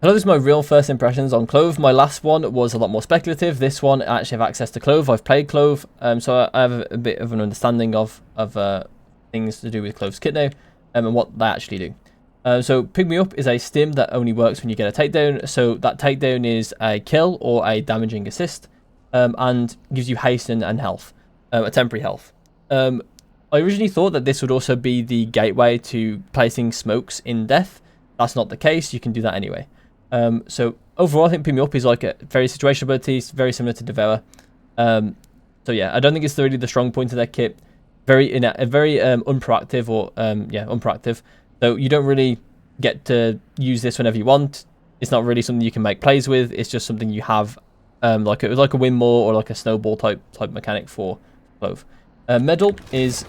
Hello, this is my real first impressions on Clove. My last one was a lot more speculative. This one, I actually have access to Clove. I've played Clove, so I have a bit of an understanding of things to do with Clove's kit now, and what they actually do. So Pick Me Up is a stim that only works when you get a takedown. So that takedown is a kill or a damaging assist, and gives you haste and health, a temporary health. I originally thought that this would also be the gateway to placing smokes in death. That's not the case. You can do that anyway. So overall, I think Pick Me Up is like a very situational ability. It's very similar to Devour. So yeah, I don't think it's really the strong point of their kit. Very unproactive or unproactive. So you don't really get to use this whenever you want. It's not really something you can make plays with. It's just something you have, like a win more or like a snowball type mechanic for Clove. Medal is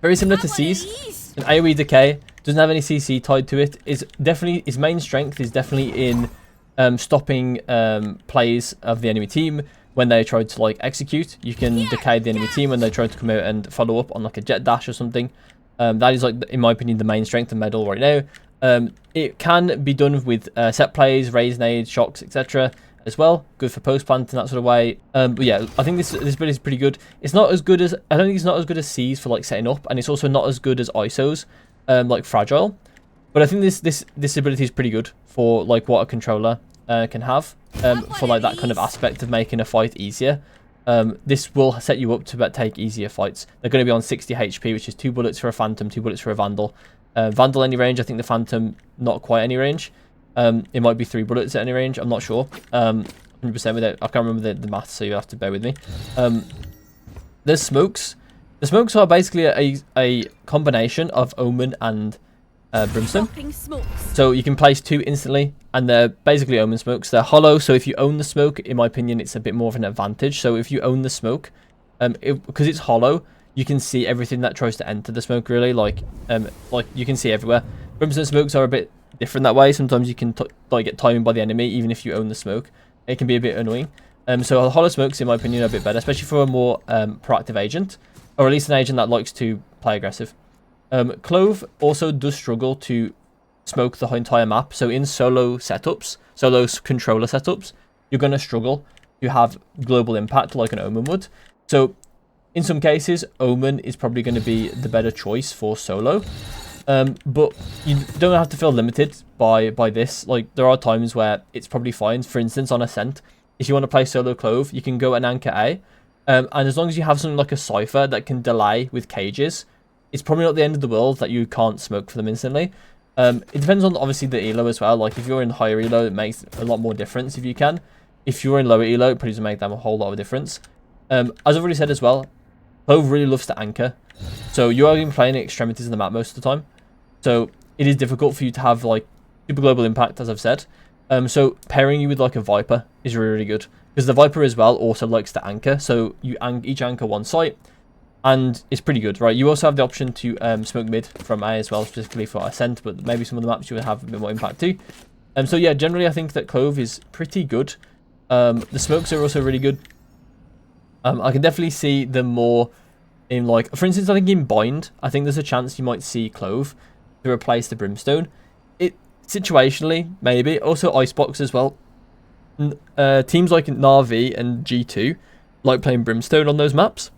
very similar to Seize. An AoE decay. Doesn't have any CC tied to it. Is definitely his main strength is definitely in stopping plays of the enemy team when they try to like execute. You can decay the enemy team when they try to come out and follow up on like a jet dash or something. That is like, in my opinion, the main strength of Medal right now. It can be done with set plays, raise nades, shocks, etc. as well. Good for post plant in that sort of way. But yeah, I think this build is pretty good. It's not as good as, I don't think it's not as good as Seize for like setting up, and it's also not as good as ISOs. Like Fragile, but I think this ability is pretty good for like what a controller can have, for like that kind of aspect of making a fight easier. This will set you up to take easier fights. They're going to be on 60 HP, which is 2 bullets for a Phantom, 2 bullets for a Vandal. Vandal any range, I think the Phantom not quite any range. It might be 3 bullets at any range, I'm not sure. 100% with it, I can't remember the math, so you have to bear with me. There's smokes. The smokes are basically a combination of Omen and Brimstone. So you can place 2 instantly, and they're basically Omen smokes. They're hollow, so if you own the smoke, in my opinion, it's a bit more of an advantage. So if you own the smoke, because it's hollow, you can see everything that tries to enter the smoke, really. Like you can see everywhere. Brimstone smokes are a bit different that way. Sometimes you can get timing by the enemy, even if you own the smoke. It can be a bit annoying. So hollow smokes, in my opinion, are a bit better, especially for a more proactive agent. Or at least an agent that likes to play aggressive. Clove also does struggle to smoke the entire map. So in solo setups, solo controller setups, you're going to struggle to have global impact like an Omen would. So in some cases, Omen is probably going to be the better choice for solo. But you don't have to feel limited by this. Like, there are times where it's probably fine. For instance, on Ascent, if you want to play solo Clove, you can go and anchor A. And as long as you have something like a Cypher that can delay with cages, it's probably not the end of the world that you can't smoke for them instantly. It depends on, obviously, the elo as well. Like, if you're in higher elo, it makes a lot more difference if you can. If you're in lower elo, it probably doesn't make them a whole lot of difference. As I've already said as well, Clove really loves to anchor. So you are going to be playing extremities of the map most of the time. So it is difficult for you to have, like, super global impact, as I've said. So pairing you with, like, a Viper is really, really good. Because the Viper as well also likes to anchor, so you each anchor one site, and it's pretty good, right? You also have the option to smoke mid from A as well, specifically for Ascent, but maybe some of the maps you would have a bit more impact too. So yeah, generally I think that Clove is pretty good. The smokes are also really good. I can definitely see them more in, like, for instance, I think in Bind, I think there's a chance you might see Clove to replace the Brimstone. It situationally, maybe. Also Icebox as well. Teams like Na'Vi and G2 like playing Brimstone on those maps.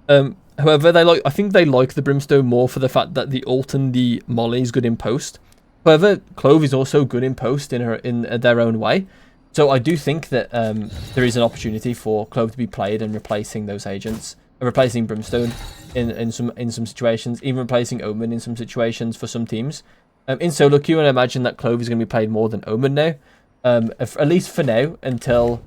However, I think they like the Brimstone more for the fact that the ult and the molly is good in post. However, Clove is also good in post in their own way. So I do think that there is an opportunity for Clove to be played and replacing those agents, replacing Brimstone in some situations, even replacing Omen in some situations for some teams. In solo queue, I imagine that Clove is going to be played more than Omen now. At least for now, until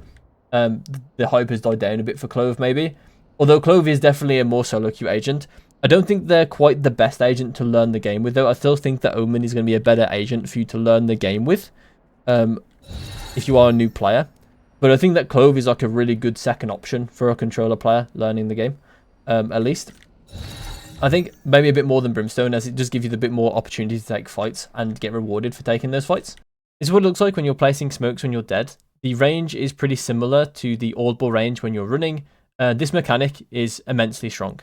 the hype has died down a bit for Clove, maybe. Although Clove is definitely a more solo queue agent. I don't think they're quite the best agent to learn the game with, though. I still think that Omen is going to be a better agent for you to learn the game with, if you are a new player. But I think that Clove is like a really good second option for a controller player learning the game, at least. I think maybe a bit more than Brimstone, as it does give you the bit more opportunity to take fights and get rewarded for taking those fights. This is what it looks like when you're placing smokes when you're dead. The range is pretty similar to the audible range when you're running. This mechanic is immensely strong.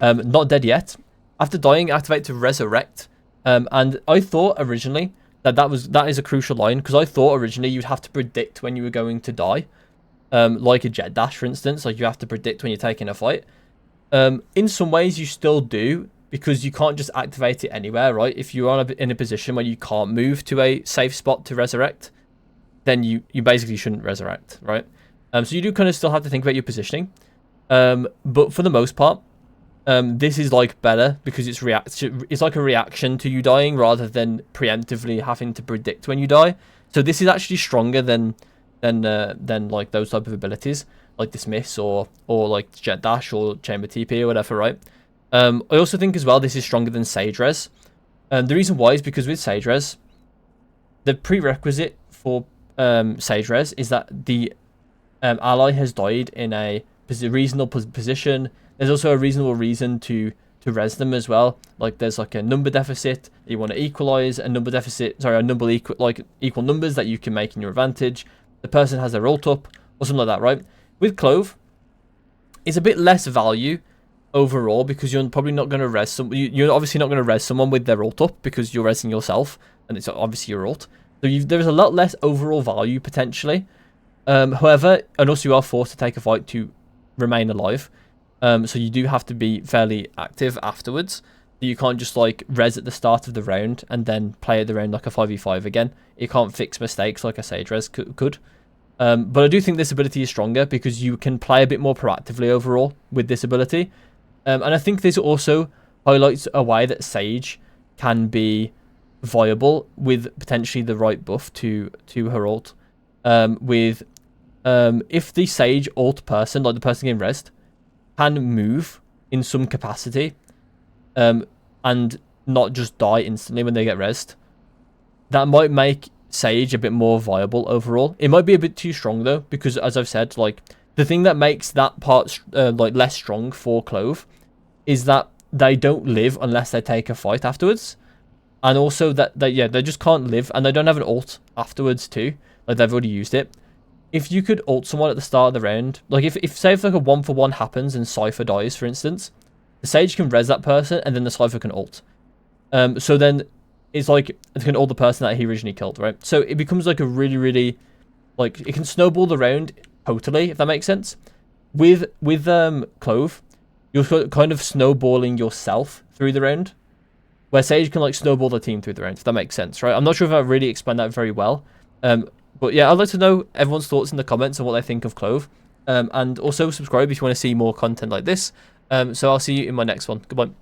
Not dead yet. After dying, activate to resurrect. And I thought originally That is a crucial line, because I thought originally you'd have to predict when you were going to die, like a jet dash, for instance. Like you have to predict when you're taking a fight. In some ways you still do, because you can't just activate it anywhere, right? If you're in a position where you can't move to a safe spot to resurrect, then you basically shouldn't resurrect, right? So you do kind of still have to think about your positioning. But for the most part, this is like better, because it's like a reaction to you dying rather than preemptively having to predict when you die. So this is actually stronger than like those type of abilities like dismiss or like jet dash or chamber TP or whatever, right? I also think as well this is stronger than Sage Res. The reason why is because with Sage Res, the prerequisite for Sage Res is that the ally has died in a reasonable position. There's also a reasonable reason to res them as well. Like there's like a number deficit that you want to equalize, a number deficit, sorry, a number equal numbers that you can make in your advantage. The person has their ult up or something like that, right? With Clove, it's a bit less value overall, because you're probably not going to res you're obviously not going to res someone with their ult up, because you're resing yourself and it's obviously your ult. So there's a lot less overall value potentially. However, and also you are forced to take a fight to remain alive. So you do have to be fairly active afterwards. You can't just like res at the start of the round and then play at the round like a 5v5 again. You can't fix mistakes like a Sage Res could. But I do think this ability is stronger because you can play a bit more proactively overall with this ability. And I think this also highlights a way that Sage can be viable with potentially the right buff to her ult. If the Sage ult person, like the person getting resed, can move in some capacity and not just die instantly when they get resed, that might make Sage a bit more viable overall. It might be a bit too strong though, because as I've said, like the thing that makes that part like less strong for Clove is that they don't live unless they take a fight afterwards, and also that they just can't live, and they don't have an ult afterwards too, like they've already used it. If you could ult someone at the start of the round, like if say if like a 1-for-1 happens and Cypher dies, for instance, the Sage can res that person and then the Cypher can ult. So then it's like it can ult the person that he originally killed, right? So it becomes like a really like it can snowball the round totally, if that makes sense. With Clove, you're kind of snowballing yourself through the round, where Sage can like snowball the team through the round, if that makes sense, right? I'm not sure if I really explained that very well. But yeah, I'd like to know everyone's thoughts in the comments on what they think of Clove. And also subscribe if you want to see more content like this. So I'll see you in my next one. Goodbye.